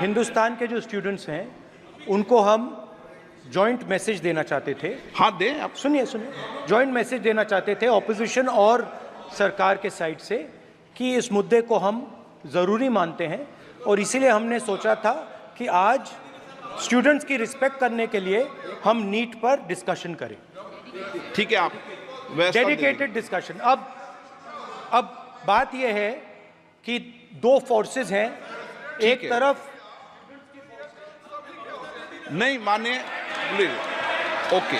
हिंदुस्तान के जो स्टूडेंट्स हैं उनको हम जॉइंट मैसेज देना चाहते थे। हाँ दें आप। सुनिए जॉइंट मैसेज देना चाहते थे ऑपोजिशन और सरकार के साइड से कि इस मुद्दे को हम ज़रूरी मानते हैं और इसीलिए हमने सोचा था कि आज स्टूडेंट्स की रिस्पेक्ट करने के लिए हम नीट पर डिस्कशन करें। ठीक है, आप डेडिकेटेड डिस्कशन। अब बात यह है कि दो फोर्सेस हैं, एक तरफ नहीं माने प्लीज। ओके।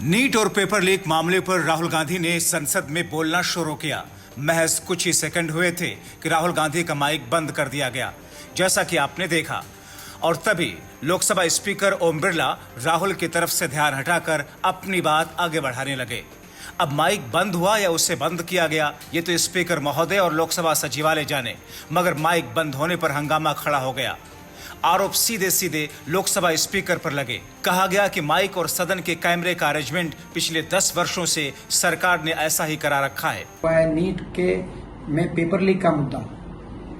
नीट और पेपर लीक मामले पर राहुल गांधी ने संसद में बोलना शुरू किया। महज कुछ ही सेकंड हुए थे कि राहुल गांधी का माइक बंद कर दिया गया, जैसा कि आपने देखा, और तभी लोकसभा स्पीकर ओम बिरला राहुल की तरफ से ध्यान हटाकर अपनी बात आगे बढ़ाने लगे। अब माइक बंद हुआ या उसे बंद किया गया, ये तो स्पीकर महोदय और लोकसभा सचिवालय जाने, मगर माइक बंद होने पर हंगामा खड़ा हो गया। आरोप सीधे सीधे लोकसभा स्पीकर पर लगे। कहा गया कि माइक और सदन के कैमरे का अरेंजमेंट पिछले 10 वर्षों से सरकार ने ऐसा ही करा रखा है। नीट के में पेपर लीक का मुद्दा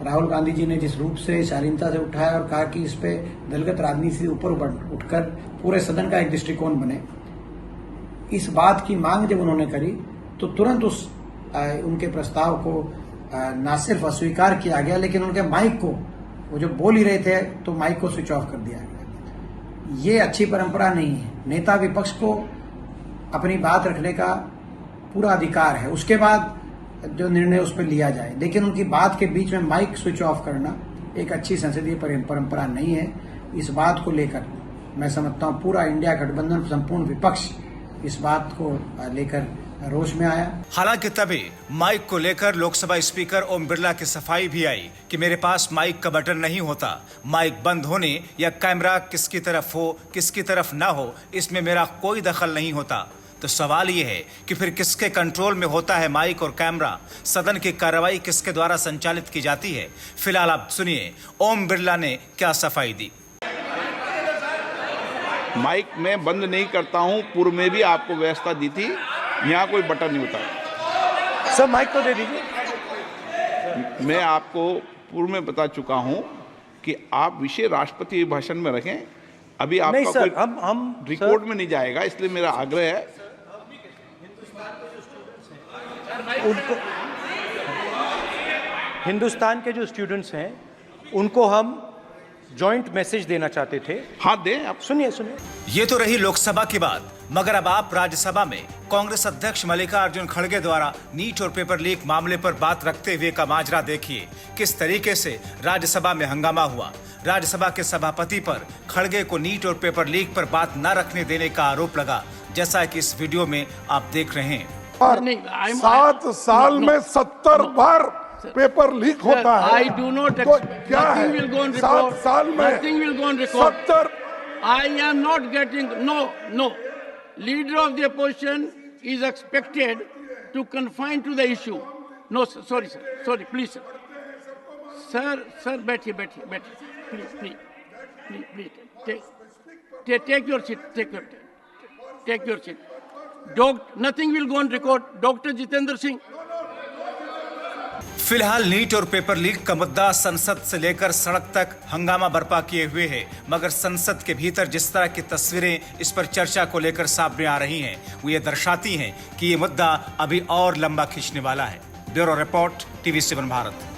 राहुल गांधी जी ने जिस रूप से शालीनता से उठाया और कहा कि इस पे दलगत राजनीति से ऊपर उठकर पूरे सदन का एक दृष्टिकोण बने, इस बात की मांग जब उन्होंने करी तो तुरंत उनके प्रस्ताव को न सिर्फ अस्वीकार किया गया, लेकिन उनके माइक को, वो जो बोल ही रहे थे तो माइक को स्विच ऑफ कर दिया गया। ये अच्छी परंपरा नहीं है। नेता विपक्ष को अपनी बात रखने का पूरा अधिकार है, उसके बाद जो निर्णय उस पर लिया जाए, लेकिन उनकी बात के बीच में माइक स्विच ऑफ करना एक अच्छी संसदीय परंपरा नहीं है। इस बात को लेकर मैं समझता हूँ पूरा इंडिया गठबंधन, संपूर्ण विपक्ष इस बात को लेकर रोष में आया। हालांकि तभी माइक को लेकर लोकसभा स्पीकर ओम बिरला की सफाई भी आई कि मेरे पास माइक का बटन नहीं होता, माइक बंद होने या कैमरा किसकी तरफ हो किसकी ना हो, इसमें मेरा कोई दखल नहीं होता। तो सवाल ये है कि फिर किसके कंट्रोल में होता है माइक और कैमरा, सदन की कार्रवाई किसके द्वारा संचालित की जाती है? फिलहाल आप सुनिए ओम बिरला ने क्या सफाई दी। माइक मैं बंद नहीं करता हूं, पूर्व में भी आपको व्यवस्था दी थी, यहाँ कोई बटन नहीं होता। सर माइक तो दे दीजिए। मैं आपको पूर्व में बता चुका हूं कि आप विषय राष्ट्रपति भाषण में रखें, अभी आपका नहीं सर, कोई हम रिकॉर्ड में नहीं जाएगा, इसलिए मेरा आग्रह है उनको, हिंदुस्तान के जो स्टूडेंट्स हैं उनको हम जॉइंट मैसेज देना चाहते थे। हाँ दें आप। सुनिए ये तो रही लोकसभा की बात, मगर अब आप राज्यसभा में कांग्रेस अध्यक्ष मल्लिकार्जुन खड़गे द्वारा नीट और पेपर लीक मामले पर बात रखते हुए का माजरा देखिए। किस तरीके से राज्यसभा में हंगामा हुआ। राज्यसभा के सभापति पर खड़गे को नीट और पेपर लीक पर बात न रखने देने का आरोप लगा, जैसा कि इस वीडियो में आप देख रहे हैं। 7 साल में 70 बार पेपर लीक होता है। I do not तो expect क्या है? nothing will go on record. 7 साल में Nothing will go on record. 70। I am not getting no. Leader of the opposition is expected to confine to the issue. No, sir, sorry, sir. Sorry, please, sir. Sir, बैठिए. Please. Take your seat. Take your seat. Nothing will go on record. Dr. Jitendra Singh. फिलहाल NEET और paper leak का मुद्दा संसद से लेकर सड़क तक हंगामा बर्पा किए हुए है, मगर संसद के भीतर जिस तरह की तस्वीरें इस पर चर्चा को लेकर सामने आ रही हैं, वो ये दर्शाती हैं कि ये मुद्दा अभी और लंबा खींचने वाला है। Bureau report, TV7 Bharat.